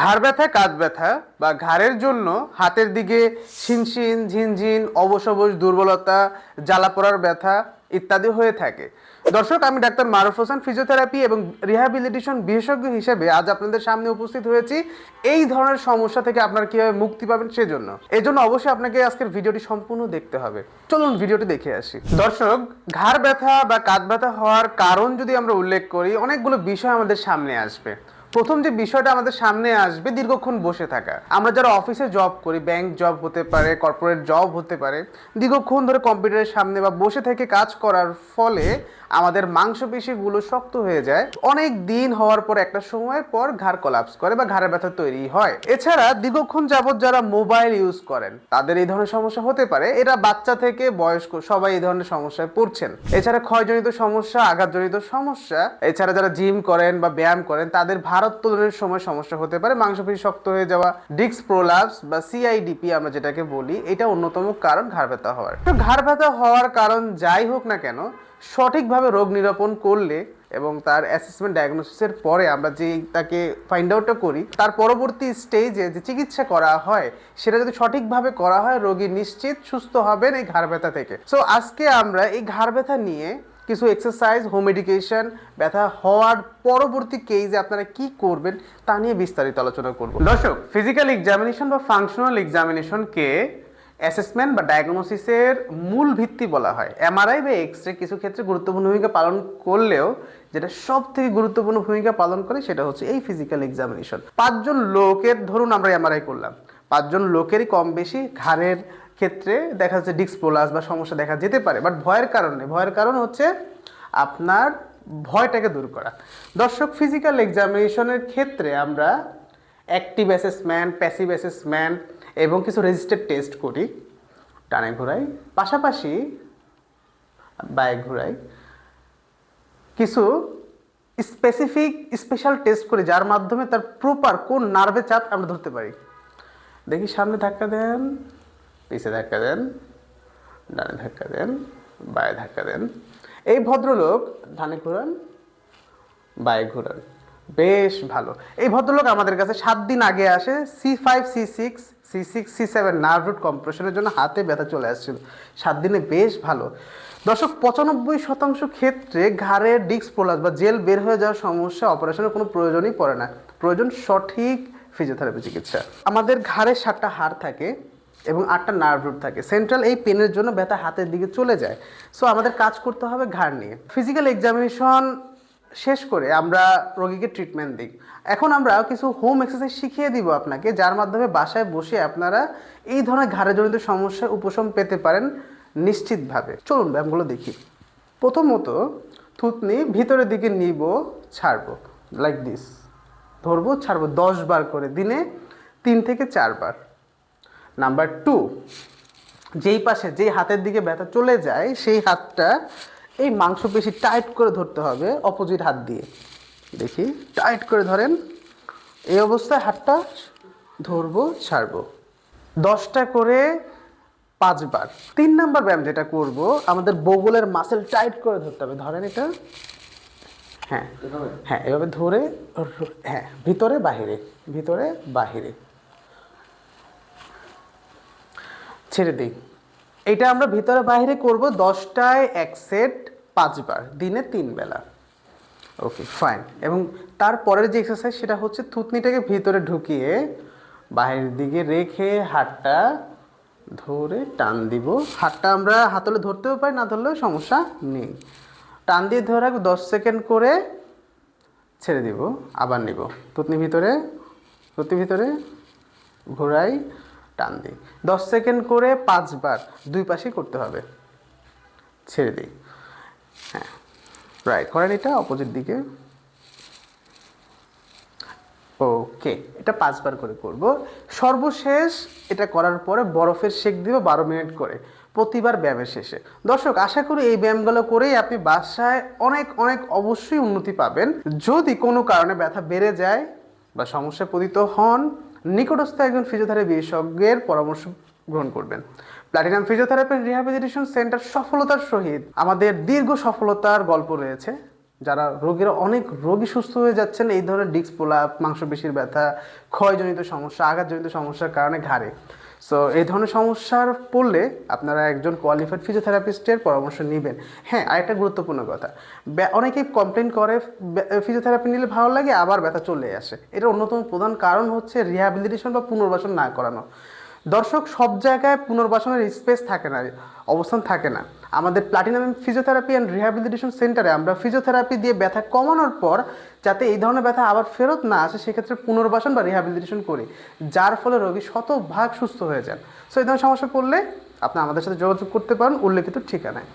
ঘাড় ব্যথা, কাঁধ ব্যথা বা ঘাড়ের জন্য হাতের দিকে শিনশিন, ঝিনঝিন, অবশ অবশ দুর্বলতা, জ্বালা পোড়ার ব্যথা ইত্যাদি হয়ে থাকে। দর্শক, আমি ডাক্তার মারুফ হোসেন, ফিজিওথেরাপি এবং রিহ্যাবিলিটেশন বিশেষজ্ঞ হিসেবে আজ আপনাদের সামনে উপস্থিত হয়েছি এই ধরনের সমস্যা থেকে আপনারা কিভাবে মুক্তি পাবেন সেজন্য। এজন্য অবশ্যই আপনাকে আজকের ভিডিওটি সম্পূর্ণ দেখতে হবে। চলুন ভিডিওটি দেখে আসি। দর্শক, ঘাড় ব্যথা বা কাঁধ ব্যথা হওয়ার কারণ যদি আমরা উল্লেখ করি, অনেকগুলো বিষয় আমাদের সামনে আসবে। প্রথম যে বিষয়টা আমাদের সামনে আসবে, দীর্ঘক্ষণ বসে থাকা। আমরা যারা অফিসে জব করি, ব্যাংক জব হতে পারে, কর্পোরেট জব হতে পারে, দীর্ঘক্ষণ ধরে কম্পিউটারের সামনে বা বসে থেকে কাজ করার ফলে আমাদের মাংসপেশিগুলো শক্ত হয়ে যায়। অনেক দিন হওয়ার পর একটা সময় পর ঘাড় কোলাপস করে বা ঘাড়ের ব্যথা তৈরি হয়। এছাড়া দীর্ঘক্ষণ যাবত যারা মোবাইল ইউজ করেন তাদের এই ধরনের সমস্যা হতে পারে। এরা বাচ্চা থেকে বয়স্ক সবাই এই ধরনের সমস্যায় পড়ছেন। এছাড়া ক্ষয়জনিত সমস্যা, আঘাতজনিত সমস্যা, এছাড়া যারা জিম করেন বা ব্যায়াম করেন তাদের ভারোত্তোলনের সময় সমস্যা হতে পারে। মাংসপেশি শক্ত হয়ে যাওয়া, ডিস্ক প্রোলাপস বা সিআইডিপি আমরা যেটাকে বলি, এটা অন্যতম কারণ ঘাড় ব্যথা হওয়ার। তো ঘাড় ব্যথা হওয়ার কারণ যাই হোক না কেন, সঠিকভাবে রোগ নিরূপণ করলে এবং তার অ্যাসেসমেন্ট ডায়াগনোসিসের পরে আমরা যে তাকে ফাইন্ড আউটটা করি, তার পরবর্তী স্টেজে যে চিকিৎসা করা হয় সেটা যদি সঠিকভাবে করা হয়, রোগী নিশ্চিত সুস্থ হবেন এই ঘাড় ব্যথা থেকে। সো আজকে আমরা এই ঘাড় ব্যথা নিয়ে কিছু এক্সারসাইজ, হোম মেডিকেশন, ব্যথা হওয়ার পরবর্তী কেসে আপনারা কি করবেন তা নিয়ে বিস্তারিত আলোচনা করব। দর্শক, ফিজিক্যাল এক্সামিনেশন বা ফাংশনাল এক্সামিনেশনকে অ্যাসেসমেন্ট বা ডায়াগনোসিসের মূল ভিত্তি বলা হয়। এমআরআই বা এক্সরে কিছু ক্ষেত্রে গুরুত্বপূর্ণ ভূমিকা পালন করলেও যেটা সব থেকে গুরুত্বপূর্ণ ভূমিকা পালন করে সেটা হচ্ছে এই ফিজিক্যাল এক্সামিনেশন। 5 জন লোকের ধরুন আমরা এমআরআই করলাম, 5 জন লোকেরই কম বেশি ঘাড়ের ক্ষেত্রে দেখা যাচ্ছে ডিস্ক প্রোলাপস বা সমস্যা দেখা যেতে পারে। বাট ভয়ের কারণে, ভয়ের কারণ হচ্ছে আপনার ভয়টাকে দূর করা। দর্শক, ফিজিক্যাল এক্সামিনেশনের ক্ষেত্রে আমরা অ্যাক্টিভ অ্যাসেসমেন্ট, প্যাসিভ অ্যাসেসমেন্ট এবং কিছু রেজিস্টার্ড টেস্ট করি। টানে ঘোরাই, পাশাপাশি বায়ে ঘোরাই, কিছু স্পেশাল টেস্ট করি যার মাধ্যমে তার প্রপার কোন নার্ভে চাপ আমরা ধরতে পারি। দেখি, সামনে ধাক্কা দেন, পিছে ধাক্কা দেন, ডানে ধাক্কা দেন, বায়ে ধাক্কা দেন। এই ভদ্রলোক ডানে ঘোরান, বায়ে ঘোরান, বেশ ভালো। এই ভদ্রলোক আমাদের কাছে 7 দিন আগে আসে C5, C6, C7 nerve root কম্প্রেশনের জন্য হাতে ব্যথা চলে আসছিল। 7 দিনে বেশ ভালো। দর্শক, 95% ক্ষেত্রে ঘাড়ের ডিস্ক প্রোলাপস বা জেল বের হয়ে যাওয়ার সমস্যা অপারেশনের কোনো প্রয়োজনই পড়ে না। প্রয়োজন সঠিক ফিজিওথেরাপি চিকিৎসা। আমাদের ঘাড়ে 7টা হাড় থাকে এবং 8টা নার্ভ রুট থাকে। সেন্ট্রাল এই পেনের জন্য ব্যথা হাতের দিকে চলে যায়। সো আমাদের কাজ করতে হবে ঘাড় নিয়ে। ফিজিক্যাল এক্সামিনেশন শেষ করে আমরা রোগীকে ট্রিটমেন্ট দিই। এখন আমরা কিছু হোম এক্সারসাইজ শিখিয়ে দিব আপনাকে, যার মাধ্যমে বাসায় বসে আপনারা এই ধরনের ঘাড়জনিত সমস্যার উপশম পেতে পারেন নিশ্চিতভাবে। চলুন ব্যায়ামগুলো দেখি। প্রথমত, থুতনি ভিতরের দিকে নিব, ছাড়বো, লাইক দিস, ধরবো, ছাড়বো 10 বার করে, দিনে 3 থেকে 4 বার। নাম্বার 2, যেই পাশে যেই হাতের দিকে ব্যথা চলে যায় সেই হাতটা এই মাংসপেশি টাইট করে ধরতে হবে অপোজিট হাত দিয়ে। দেখি, টাইট করে ধরেন। এই অবস্থায় হাতটা ধরবো, ছাড়বো, 10টা করে 5 বার। 3 নাম্বার ব্যায়াম যেটা করব, আমাদের বগলের মাসেল টাইট করে ধরতে হবে। ধরেন এটা, হ্যাঁ হ্যাঁ, এভাবে ধরে, হ্যাঁ, ভিতরে বাহিরে, ভিতরে বাহিরে, ছেড়ে দিই। এটা আমরা ভিতরে বাইরে করব 10টায় 1 সেট, 5 বার, দিনে 3 বেলা। ওকে, ফাইন। এবং তারপরের যে এক্সারসাইজ সেটা হচ্ছে থুতনিটাকে ভিতরে ঢুকিয়ে বাইরের দিকে রেখে হাতটা ধরে টান দিব। হাতটা আমরা হাতলে ধরতেও পারি, না ধরলেও সমস্যা নেই। টান দিয়ে ধরে রাখবো 10 সেকেন্ড করে, ছেড়ে দিব, আবার নিব। থুতনি ভিতরে, থুতনি ভিতরে ঘোরাই, টান দিই। 10 সেকেন্ড করে 5 বার, 2 পাশেই করতে হবে। ছেড়ে দিই। হ্যাঁ, রাইট, করেন এটা অপোজিট দিকে। ওকে, এটা 5 বার করে করব। সর্বশেষ এটা করার পরে বরফের সেক দিব 12 মিনিট করে প্রতিবার ব্যায়ামের শেষে। দর্শক, আশা করি এই ব্যায়ামগুলো করেই আপনি বাসায় অনেক অনেক অবশ্যই উন্নতি পাবেন। যদি কোনো কারণে ব্যথা বেড়ে যায় বা সমস্যায় পতিত হন, নিকটস্থ একজন ফিজিওথেরাপি বিশেষজ্ঞের পরামর্শ গ্রহণ করবেন। প্লাটিনাম ফিজিওথেরাপি রিহ্যাবিলিটেশন সেন্টার সফলতার সহিত আমাদের দীর্ঘ সফলতার গল্প রয়েছে, যারা রোগীরা অনেক রোগী সুস্থ হয়ে যাচ্ছেন এই ধরনের ডিস্ক প্রলাপ, মাংসপেশির ব্যথা, ক্ষয়জনিত সমস্যা, আঘাতজনিত সমস্যার কারণে ঘাড়ে। সো এই ধরনের সমস্যার পড়লে আপনারা একজন কোয়ালিফাইড ফিজিওথেরাপিস্টের পরামর্শ নেবেন। হ্যাঁ, আরেকটা গুরুত্বপূর্ণ কথা, অনেকেই কমপ্লেন করে ফিজিওথেরাপি নিলে ভালো লাগে আবার ব্যথা চলে আসে। এটার অন্যতম প্রধান কারণ হচ্ছে রিহ্যাবিলিটেশন বা পুনর্বাসন না করানো। দর্শক, সব জায়গায় পুনর্বাসনের স্পেস থাকে না, অবস্থান থাকে না। আমাদের প্লাটিনাম ফিজিওথেরাপি অ্যান্ড রিহ্যাবিলিটেশন সেন্টারে আমরা ফিজিওথেরাপি দিয়ে ব্যথা কমানোর পর যাতে এই ধরনের ব্যথা আবার ফেরত না আসে সেক্ষেত্রে পুনর্বাসন বা রিহ্যাবিলিটেশন করি, যার ফলে রোগী শতভাগ সুস্থ হয়ে যান। সো এই ধরনের সমস্যা পড়লে আপনি আমাদের সাথে যোগাযোগ করতে পারেন উল্লেখিত ঠিকানায়।